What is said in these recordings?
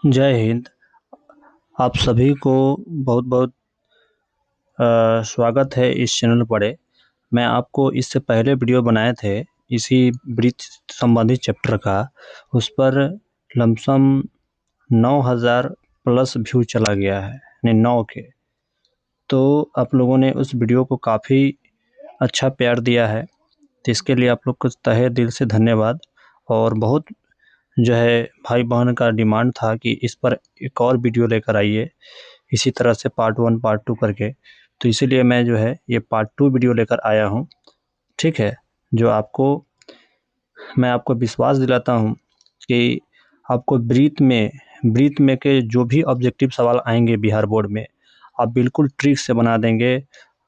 जय हिंद। आप सभी को बहुत बहुत स्वागत है इस चैनल पर। मैं आपको इससे पहले वीडियो बनाए थे इसी ब्रीथ संबंधित चैप्टर का। उस पर लमसम 9000 प्लस व्यू चला गया है, यानी 9 के। तो आप लोगों ने उस वीडियो को काफ़ी अच्छा प्यार दिया है, तो इसके लिए आप लोग को तहे दिल से धन्यवाद। और बहुत जो है भाई बहन का डिमांड था कि इस पर एक और वीडियो लेकर आइए, इसी तरह से पार्ट 1 पार्ट 2 करके। तो इसीलिए मैं जो है ये पार्ट 2 वीडियो लेकर आया हूँ, ठीक है। जो मैं आपको विश्वास दिलाता हूँ कि आपको ब्रीथ में के जो भी ऑब्जेक्टिव सवाल आएंगे बिहार बोर्ड में, आप बिल्कुल ट्रिक से बना देंगे,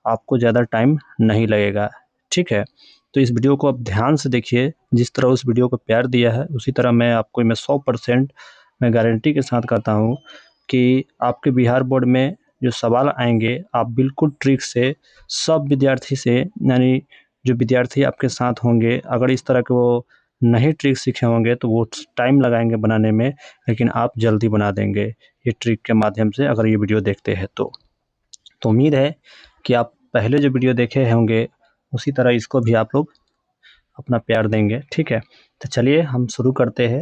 आपको ज़्यादा टाइम नहीं लगेगा, ठीक है। तो इस वीडियो को आप ध्यान से देखिए। जिस तरह उस वीडियो को प्यार दिया है उसी तरह मैं 100% मैं गारंटी के साथ कहता हूँ कि आपके बिहार बोर्ड में जो सवाल आएंगे आप बिल्कुल ट्रिक से सब विद्यार्थी से, यानी जो विद्यार्थी आपके साथ होंगे, अगर इस तरह के वो नहीं ट्रिक सीखे होंगे तो वो टाइम लगाएंगे बनाने में, लेकिन आप जल्दी बना देंगे ये ट्रिक के माध्यम से, अगर ये वीडियो देखते हैं तो उम्मीद है कि आप पहले जो वीडियो देखे होंगे उसी तरह इसको भी आप लोग अपना प्यार देंगे, ठीक है। तो चलिए हम शुरू करते हैं।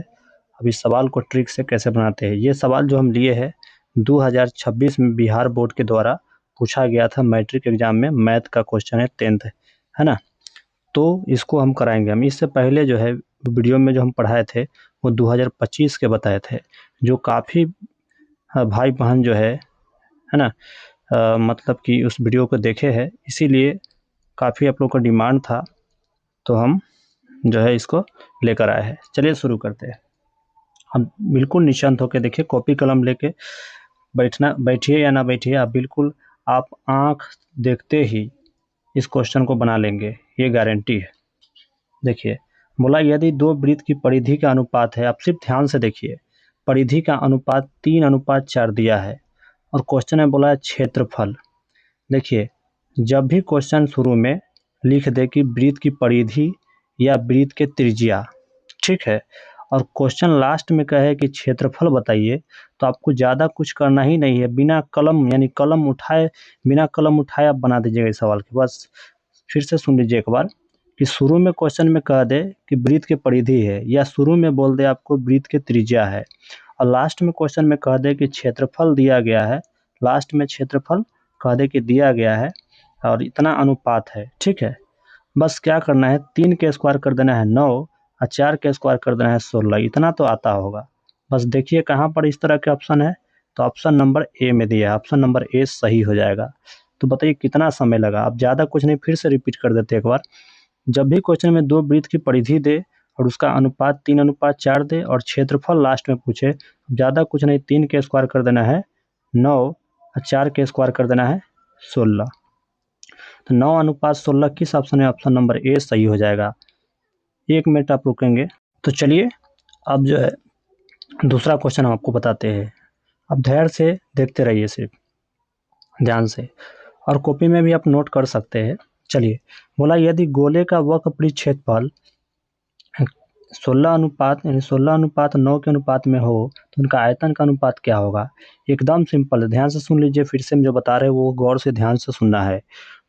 अब इस सवाल को ट्रिक से कैसे बनाते हैं। ये सवाल जो हम लिए हैं 2026 में बिहार बोर्ड के द्वारा पूछा गया था, मैट्रिक एग्जाम में मैथ का क्वेश्चन है, 10th है ना। तो इसको हम कराएंगे। हम इससे पहले जो है वीडियो में जो हम पढ़ाए थे वो 2025 के बताए थे, जो काफ़ी भाई बहन जो है ना, मतलब कि उस वीडियो को देखे हैं, इसीलिए काफ़ी आप लोग का डिमांड था, तो हम जो है इसको लेकर आए हैं। चलिए शुरू करते हैं। हम बिल्कुल निशांत होकर देखिए, कॉपी कलम लेके बैठिए या ना बैठिए, आप बिल्कुल आप आँख देखते ही इस क्वेश्चन को बना लेंगे, ये गारंटी है। देखिए बोला यदि दो वृत्त की परिधि का अनुपात है, आप सिर्फ ध्यान से देखिए, परिधि का अनुपात 3:4 दिया है और क्वेश्चन में बोला है क्षेत्रफल। देखिए जब भी क्वेश्चन शुरू में लिख दे कि वृत्त की परिधि या वृत्त के त्रिज्या, ठीक है, और क्वेश्चन लास्ट में कहे कि क्षेत्रफल बताइए, तो आपको ज़्यादा कुछ करना ही नहीं है। बिना कलम यानी बिना कलम उठाए आप बना दीजिएगा इस सवाल के। बस फिर से सुन लीजिए एक बार कि शुरू में क्वेश्चन में कह दे कि वृत्त की परिधि है, या शुरू में बोल दे आपको वृत्त की त्रिज्या है, और लास्ट में क्वेश्चन में कह दे कि क्षेत्रफल दिया गया है, लास्ट में क्षेत्रफल कह दे कि दिया गया है और इतना अनुपात है, ठीक है। बस क्या करना है, 3 के स्क्वायर कर देना है 9 और 4 के स्क्वायर कर देना है 16। इतना तो आता होगा। बस देखिए कहाँ पर इस तरह के ऑप्शन है, तो ऑप्शन नंबर ए में दिया है, ऑप्शन नंबर ए सही हो जाएगा। तो बताइए कितना समय लगा। आप ज़्यादा कुछ नहीं, फिर से रिपीट कर देते एक बार। जब भी क्वेश्चन में दो वृत्त की परिधि दे और उसका अनुपात 3:4 दे और क्षेत्रफल लास्ट में पूछे, ज़्यादा कुछ नहीं, 3 के स्क्वायर कर देना है 9 और 4 के स्क्वायर कर देना है 16। तो 9:16 किस ऑप्शन है, ऑप्शन नंबर ए सही हो जाएगा। 1 मिनट आप रुकेंगे। तो चलिए अब जो है दूसरा क्वेश्चन हम आपको बताते हैं। अब धैर्य से देखते रहिए, सिर्फ ध्यान से, और कॉपी में भी आप नोट कर सकते हैं। चलिए बोला यदि गोले का वक्र परिक्षेत्रफल 16:9 के अनुपात में हो तो उनका आयतन का अनुपात क्या होगा। एकदम सिंपल है, ध्यान से सुन लीजिए। फिर से हम जो बता रहे हैं वो गौर से ध्यान से सुनना है।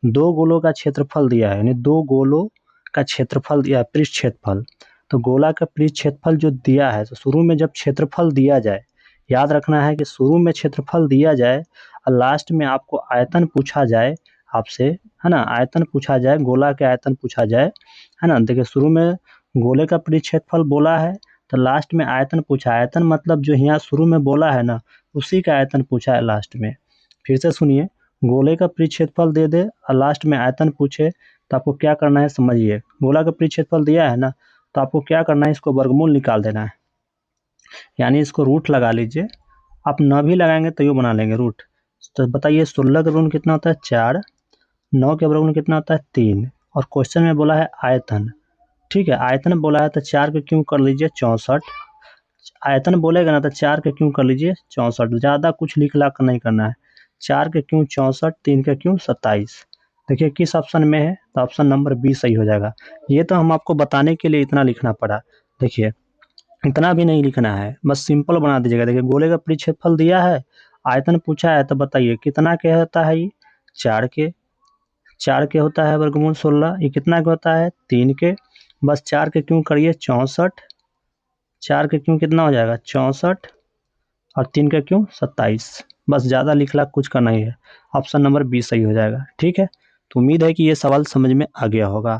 दो गोलों का क्षेत्रफल दिया है, यानी दो गोलों का क्षेत्रफल दिया है, पृष्ठ क्षेत्रफल। तो गोला का पृष्ठ क्षेत्रफल जो दिया है, तो शुरू में जब क्षेत्रफल दिया जाए, याद रखना है कि शुरू में क्षेत्रफल दिया जाए और लास्ट में आपको आयतन पूछा जाए आपसे, है ना, आयतन पूछा जाए, गोला के आयतन पूछा जाए, है ना। देखिए शुरू में गोले का पृष्ठ क्षेत्रफल बोला है, तो लास्ट में आयतन पूछा। आयतन मतलब जो यहाँ शुरू में बोला है ना, उसी का आयतन पूछा है लास्ट में। फिर से सुनिए, गोले का पृष्ठ क्षेत्रफल दे दे और लास्ट में आयतन पूछे, तो आपको क्या करना है समझिए। गोला का पृष्ठ क्षेत्रफल दिया है ना, तो आपको क्या करना है, इसको वर्गमूल निकाल देना है, यानी इसको रूट लगा लीजिए। आप न भी लगाएंगे तो यूँ बना लेंगे रूट। तो बताइए 16 का वर्गमूल कितना होता है 4, 9 का वर्गमूल कितना होता है 3, और क्वेश्चन में बोला है आयतन, ठीक है। आयतन बोला है तो 4 के क्यों कर लीजिए 64। आयतन बोलेगा ना तो 4 के क्यों कर लीजिए 64, ज़्यादा कुछ लिख ला कर नहीं करना है। 4 के क्यों 64, 3 के क्यों 27। देखिए किस ऑप्शन में है, तो ऑप्शन नंबर बी सही हो जाएगा। ये तो हम आपको बताने के लिए इतना लिखना पड़ा। देखिए इतना भी नहीं लिखना है, बस सिंपल बना दीजिएगा। देखिए गोले का परिक्षेत्रफल दिया है, आयतन पूछा है, तो बताइए कितना के होता है ये 4 के, 4 के होता है वर्गमूल 16। ये कितना के होता है 3 के, बस 4 के क्यों करिए 64, 4 के क्यों कितना हो जाएगा 64 और 3 का क्यों 27। बस ज़्यादा लिखला कुछ का नहीं है, ऑप्शन नंबर बी सही हो जाएगा। ठीक है, तो उम्मीद है कि ये सवाल समझ में आ गया होगा।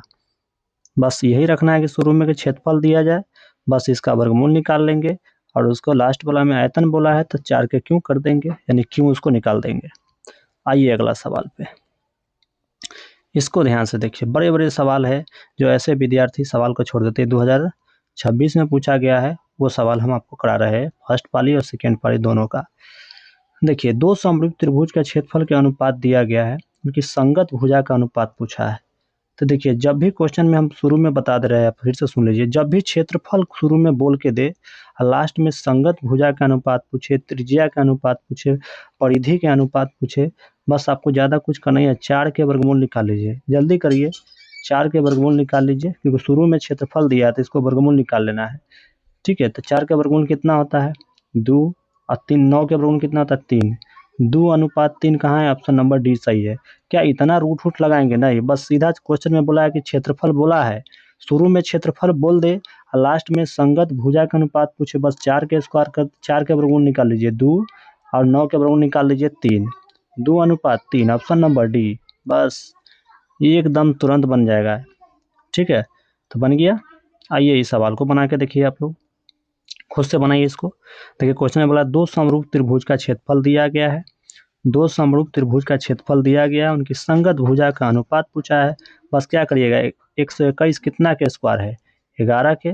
बस यही रखना है कि शुरू में क्षेत्रफल दिया जाए, बस इसका वर्गमूल निकाल लेंगे और उसको लास्ट वाला में आयतन बोला है तो 4 के क्यों कर देंगे, यानी क्यों उसको निकाल देंगे। आइए अगला सवाल पे, इसको ध्यान से देखिए। बड़े बड़े सवाल है जो ऐसे विद्यार्थी सवाल को छोड़ देते हैं। 2026 में पूछा गया है वो सवाल हम आपको करा रहे हैं, फर्स्ट पाली और सेकेंड पाली दोनों का। देखिए दो समरूप त्रिभुज का क्षेत्रफल के अनुपात दिया गया है, उनकी संगत भुजा का अनुपात पूछा है। तो देखिए जब भी क्वेश्चन में हम शुरू में बता दे रहे हैं, फिर से सुन लीजिए, जब भी क्षेत्रफल शुरू में बोल के दे और लास्ट में संगत भुजा का अनुपात पूछे, त्रिज्या का अनुपात पूछे, परिधि के अनुपात पूछे, बस आपको ज़्यादा कुछ करना ही है, 4 के वर्गमूल निकाल लीजिए। जल्दी करिए, 4 के वर्गमूल निकाल लीजिए, क्योंकि शुरू में क्षेत्रफल दिया है तो इसको वर्गमूल निकाल लेना है। ठीक है, तो 4 का वर्गमूल कितना होता है 2 और 3, 9 के वर्गमूल कितना होता है 3, 2:3 कहाँ है, ऑप्शन नंबर डी सही है। क्या इतना रूट फूट लगाएंगे, नहीं, बस सीधा क्वेश्चन में बोला है कि क्षेत्रफल बोला है, शुरू में क्षेत्रफल बोल दे और लास्ट में संगत भुजा का अनुपात पूछे, बस 4 के स्क्वायर कर 4 के वर्गमूल निकाल लीजिए 2 और 9 के वर्गमूल निकाल लीजिए 3, 2:3, ऑप्शन नंबर डी। बस एकदम तुरंत बन जाएगा। ठीक है, तो बन गया। आइए इस सवाल को बना के देखिए, आप लोग खुद से बनाइए इसको। देखिए क्वेश्चन में बोला दो समरूप त्रिभुज का क्षेत्रफल दिया गया है, दो समरूप त्रिभुज का क्षेत्रफल दिया गया है, उनकी संगत भुजा का अनुपात पूछा है। बस क्या करिएगा, 121 कितना के स्क्वायर है 11 के,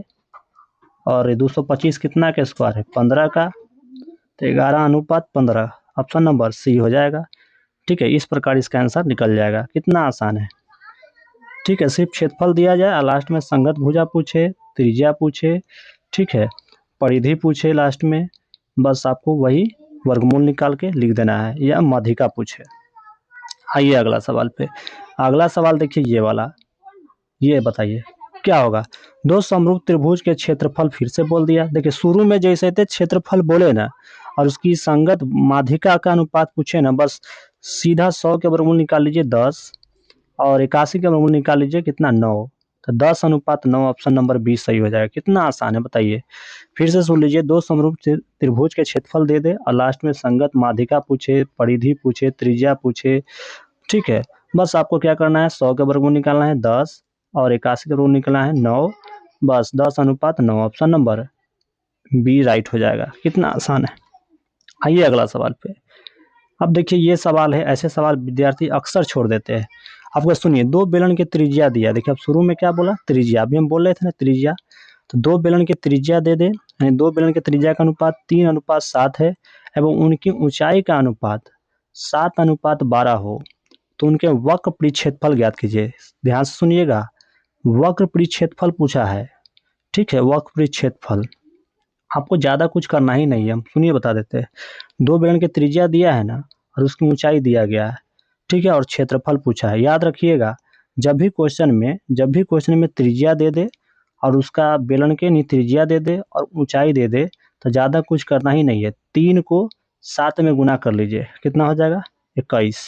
और 225 कितना के स्क्वायर है 15 का, तो 11:15, ऑप्शन नंबर सी हो जाएगा। ठीक है, इस प्रकार इसका आंसर निकल जाएगा। कितना आसान है। ठीक है, सिर्फ क्षेत्रफल दिया जाए और लास्ट में संगत भुजा पूछे, त्रिज्या पूछे, ठीक है, परिधि पूछे लास्ट में, बस आपको वही वर्गमूल निकाल के लिख देना है, या माध्यिका पूछे। आइए अगला सवाल पे। अगला सवाल देखिए ये वाला, ये बताइए क्या होगा। दो समरूप त्रिभुज के क्षेत्रफल फिर से बोल दिया। देखिए शुरू में जैसे थे क्षेत्रफल बोले ना और उसकी संगत माध्यिका का अनुपात पूछे ना, बस सीधा 100 के वर्गमूल निकाल लीजिए 10 और 81 के वर्गमूल निकाल लीजिए कितना 9, तो 10:9, ऑप्शन नंबर 20 सही हो जाएगा। कितना आसान है बताइए। फिर से सुन लीजिए, दो समरूप त्रिभुज के क्षेत्रफल दे दे और लास्ट में संगत माध्यिका पूछे, परिधि पूछे, त्रिज्या पूछे। ठीक है, बस आपको क्या करना है, 100 के वर्गमूल निकालना है 10 और 81 के वर्गमूल निकालना है 9, बस 10:9, ऑप्शन नंबर बी राइट हो जाएगा। कितना आसान है। आइए अगला सवाल पे। अब देखिए ये सवाल है, ऐसे सवाल विद्यार्थी अक्सर छोड़ देते हैं। आपको सुनिए, दो बेलन की त्रिज्या दिया। देखिए अब शुरू में क्या बोला, त्रिज्या, अभी हम बोल रहे थे ना त्रिज्या, तो दो बेलन की त्रिज्या दे दे, यानी दो बेलन की त्रिज्या का अनुपात 3:7 है एवं उनकी ऊंचाई का अनुपात 7:12 हो, तो उनके वक्र परिक्षेत्रफल ज्ञात कीजिए। ध्यान से सुनिएगा, वक्र परिक्षेत्रफल पूछा है। ठीक है, वक्र परिक्षेत्रफल आपको ज़्यादा कुछ करना ही नहीं है, हम सुनिए बता देते हैं। दो बेलन की त्रिज्या दिया है ना और उसकी ऊंचाई दिया गया है, ठीक है, और क्षेत्रफल पूछा है। याद रखिएगा, जब भी क्वेश्चन में त्रिज्या दे दे और उसका बेलन के नी त्रिज्या दे दे और ऊंचाई दे दे, तो ज़्यादा कुछ करना ही नहीं है। 3 को 7 में गुना कर लीजिए, कितना हो जाएगा 21।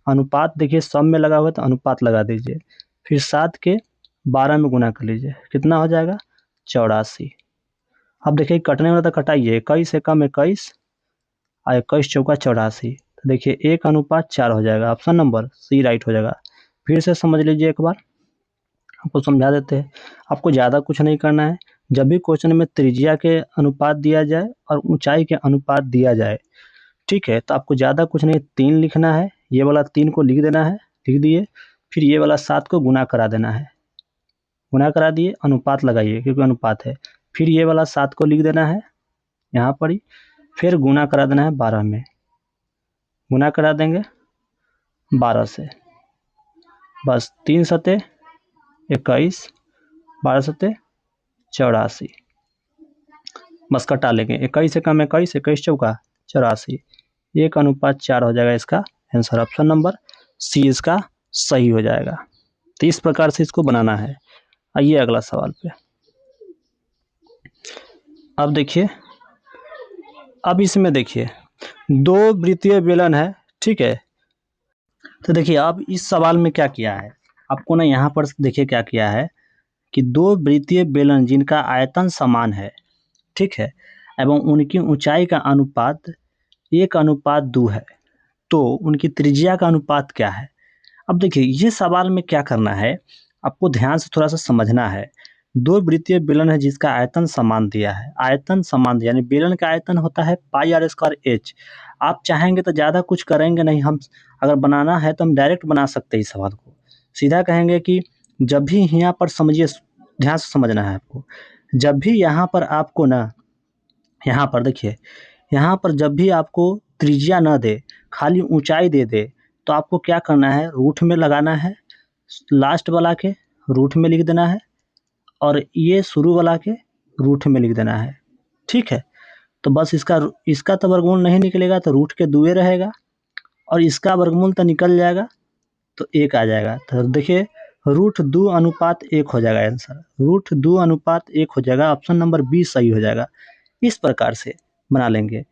अनुपात देखिए सब में लगा हुआ है तो अनुपात लगा दीजिए, फिर 7 के 12 में गुना कर लीजिए, कितना हो जाएगा 84। अब देखिए कटने वाला तो कटाइए, 21 एकम 21 और 21 चौका 84, तो देखिए 1:4 हो जाएगा, ऑप्शन नंबर सी राइट हो जाएगा। फिर से समझ लीजिए एक बार, आपको समझा देते हैं। आपको ज़्यादा कुछ नहीं करना है, जब भी क्वेश्चन में त्रिज्या के अनुपात दिया जाए और ऊंचाई के अनुपात दिया जाए, ठीक है, तो आपको ज़्यादा कुछ नहीं, 3 लिखना है, ये वाला 3 को लिख देना है, लिख दिए, फिर ये वाला 7 को गुना करा देना है, गुना करा दिए, अनुपात लगाइए क्योंकि अनुपात है, फिर ये वाला 7 को लिख देना है यहाँ पर ही, फिर गुना करा देना है 12 में, गुना करा देंगे 12 से, बस 3 सते 21, 12 सते 84, बस कटा लेंगे, 21 एकम 21, 21 चौका 84, 1:4 हो जाएगा इसका आंसर, ऑप्शन नंबर सी इसका सही हो जाएगा। तो इस प्रकार से इसको बनाना है। आइए अगला सवाल पे। अब देखिए, अब इसमें देखिए 2 वृत्तीय बेलन है, ठीक है। तो देखिए अब इस सवाल में क्या किया है, आपको ना यहाँ पर देखिए क्या किया है कि 2 वृत्तीय बेलन जिनका आयतन समान है, ठीक है, एवं उनकी ऊंचाई का अनुपात 1:2 है, तो उनकी त्रिज्या का अनुपात क्या है। अब देखिए ये सवाल में क्या करना है, आपको ध्यान से थोड़ा सा समझना है। 2 वृत्तीय बेलन है जिसका आयतन समान दिया है, आयतन समान दिया यानी बेलन का आयतन होता है πr²h। आप चाहेंगे तो ज़्यादा कुछ करेंगे नहीं, हम अगर बनाना है तो हम डायरेक्ट बना सकते हैं इस सवाल को। सीधा कहेंगे कि जब भी यहाँ पर समझिए, ध्यान से समझना है आपको, जब भी यहाँ पर आपको ना, यहाँ पर देखिए, यहाँ पर जब भी आपको त्रिज्या न दे, खाली ऊंचाई दे दे, तो आपको क्या करना है, रूट में लगाना है, लास्ट वाला के रूट में लिख देना है, और ये शुरू वाला के रूट में लिख देना है, ठीक है। तो बस इसका तो वर्गमूल नहीं निकलेगा तो रूट के दुए रहेगा, और इसका वर्गमूल तो निकल जाएगा तो 1 आ जाएगा। तो देखिए √2:1 हो जाएगा आंसर, √2:1 हो जाएगा, ऑप्शन नंबर बी सही हो जाएगा। इस प्रकार से बना लेंगे।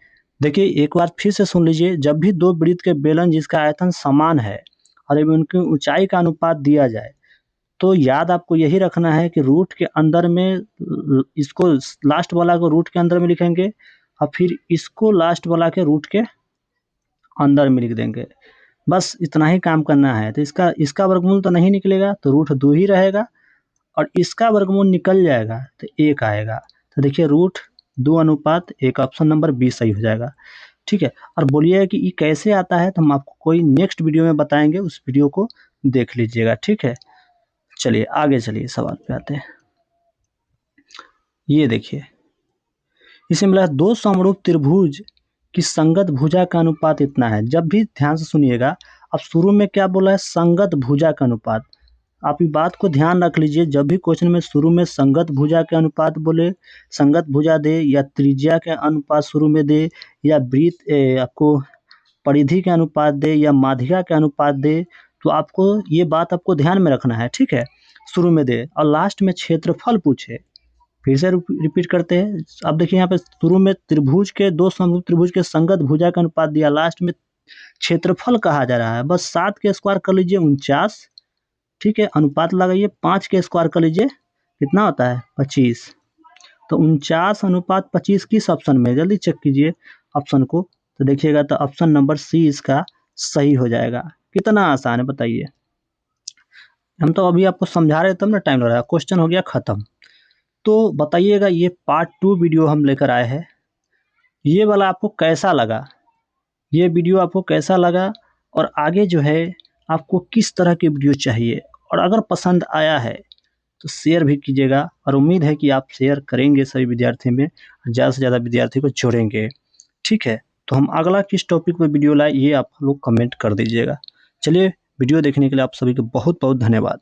देखिए एक बार फिर से सुन लीजिए, जब भी 2 वृत्त के बेलन जिसका आयतन समान है और यदि उनकी ऊंचाई का अनुपात दिया जाए, तो याद आपको यही रखना है कि रूट के अंदर में इसको लास्ट वाला को रूट के अंदर में लिखेंगे और फिर इसको लास्ट वाला के रूट के अंदर में लिख देंगे। बस इतना ही काम करना है। तो इसका वर्गमूल तो नहीं निकलेगा तो √2 ही रहेगा, और इसका वर्गमूल निकल जाएगा तो 1 आएगा। तो देखिए √2:1, ऑप्शन नंबर बी सही हो जाएगा, ठीक है। और बोलिए कि ये कैसे आता है तो हम आपको कोई नेक्स्ट वीडियो में बताएंगे, उस वीडियो को देख लीजिएगा, ठीक है। चलिए आगे चलिए सवाल पे आते हैं। ये देखिए इसे मिला 2 समरूप त्रिभुज की संगत भुजा का अनुपात इतना है। जब भी ध्यान से सुनिएगा, अब शुरू में क्या बोला है, संगत भुजा का अनुपात। आप ये बात को ध्यान रख लीजिए, जब भी क्वेश्चन में शुरू में संगत भुजा के अनुपात बोले, संगत भुजा दे या त्रिज्या के अनुपात शुरू में दे या वृत्त आपको परिधि के अनुपात दे या माध्यिका के अनुपात दे, तो आपको ये बात आपको ध्यान में रखना है, ठीक है। शुरू में दे और लास्ट में क्षेत्रफल पूछे, फिर से रिपीट करते हैं। अब देखिए यहाँ पे शुरू में त्रिभुज के 2 समरूप त्रिभुज के संगत भुजा का अनुपात दिया, लास्ट में क्षेत्रफल कहा जा रहा है। बस 7 के स्क्वायर कर लीजिए 49, ठीक है, अनुपात लगाइए, 5 के स्क्वायर कर लीजिए, कितना होता है 25। तो 49:25 किस ऑप्शन में, जल्दी चेक कीजिए ऑप्शन को, तो देखिएगा तो ऑप्शन नंबर सी इसका सही हो जाएगा। कितना आसान है बताइए, हम तो अभी आपको समझा रहे तब ना टाइम लग रहा है, क्वेश्चन हो गया खत्म। तो बताइएगा ये पार्ट 2 वीडियो हम लेकर आए हैं, ये वाला आपको कैसा लगा, ये वीडियो आपको कैसा लगा, और आगे जो है आपको किस तरह की वीडियो चाहिए, और अगर पसंद आया है तो शेयर भी कीजिएगा, और उम्मीद है कि आप शेयर करेंगे सभी विद्यार्थी में, ज़्यादा से ज़्यादा विद्यार्थी को जोड़ेंगे, ठीक है। तो हम अगला किस टॉपिक पर वीडियो लाए ये आप लोग कमेंट कर दीजिएगा। चलिए वीडियो देखने के लिए आप सभी को बहुत बहुत धन्यवाद।